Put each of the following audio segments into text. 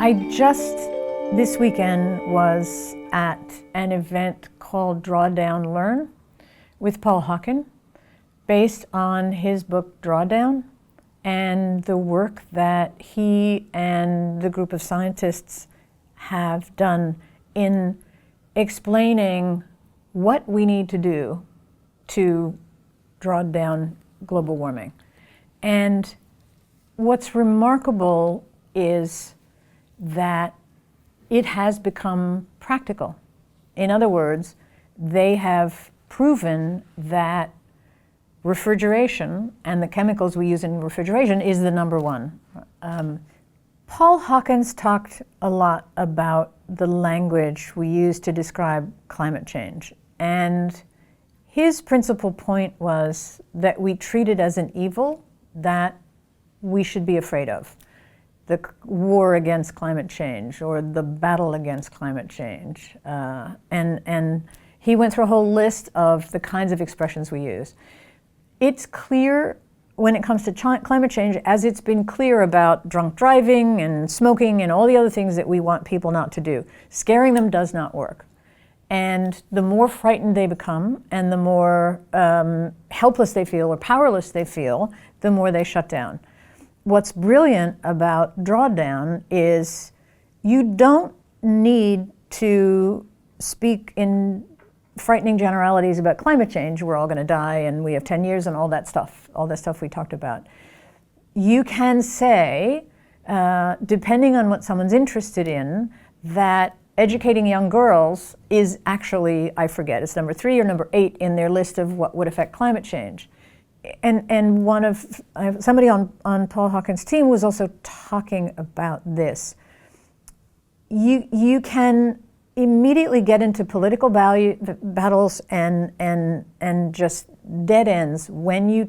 I just this weekend was at an event called Drawdown Learn with Paul Hawken, based on his book Drawdown and the work that he and the group of scientists have done in explaining what we need to do to draw down global warming. And what's remarkable is that it has become practical. In other words, they have proven that refrigeration and the chemicals we use in refrigeration is the number one. Paul Hawken's talked a lot about the language we use to describe climate change. And his principal point was that we treat it as an evil that we should be afraid of. The war against climate change or the battle against climate change. And he went through a whole list of the kinds of expressions we use. It's clear when it comes to climate change, as it's been clear about drunk driving and smoking and all the other things that we want people not to do. Scaring them does not work. And the more frightened they become and the more helpless they feel or powerless they feel, the more they shut down. What's brilliant about Drawdown is you don't need to speak in frightening generalities about climate change. We're all going to die and we have 10 years and all that stuff we talked about. You can say, depending on what someone's interested in, that educating young girls is actually, I forget, it's number 3 or number 8 in their list of what would affect climate change. And somebody on Paul Hawken's team was also talking about this. You can immediately get into political battles and just dead ends when you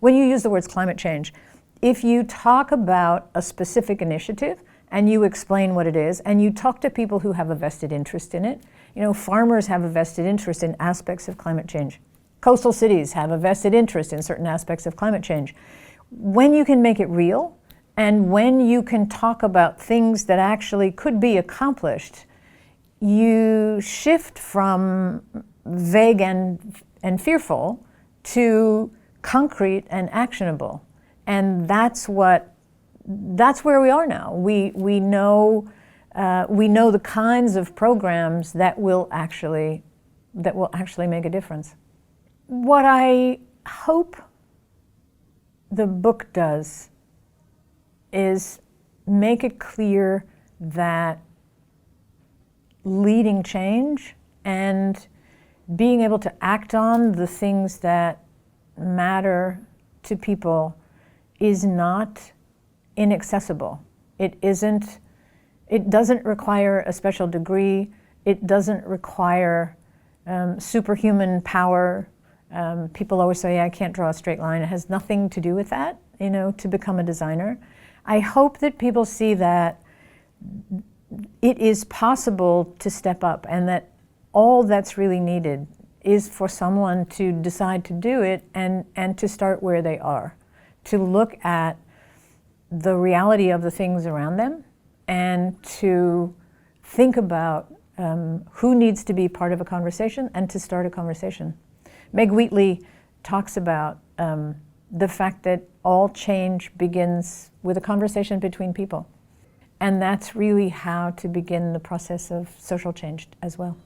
use the words climate change. If you talk about a specific initiative and you explain what it is and you talk to people who have a vested interest in it, farmers have a vested interest in aspects of climate change. Coastal cities have a vested interest in certain aspects of climate change. When you can make it real and when you can talk about things that actually could be accomplished, you shift from vague and fearful to concrete and actionable. And that's where we are now. We know the kinds of programs that will actually make a difference. What I hope the book does is make it clear that leading change and being able to act on the things that matter to people is not inaccessible. It doesn't require a special degree. It doesn't require superhuman power. People always say, I can't draw a straight line. It has nothing to do with that, to become a designer. I hope that people see that it is possible to step up and that all that's really needed is for someone to decide to do it and to start where they are, to look at the reality of the things around them and to think about who needs to be part of a conversation and to start a conversation. Meg Wheatley talks about the fact that all change begins with a conversation between people. And that's really how to begin the process of social change as well.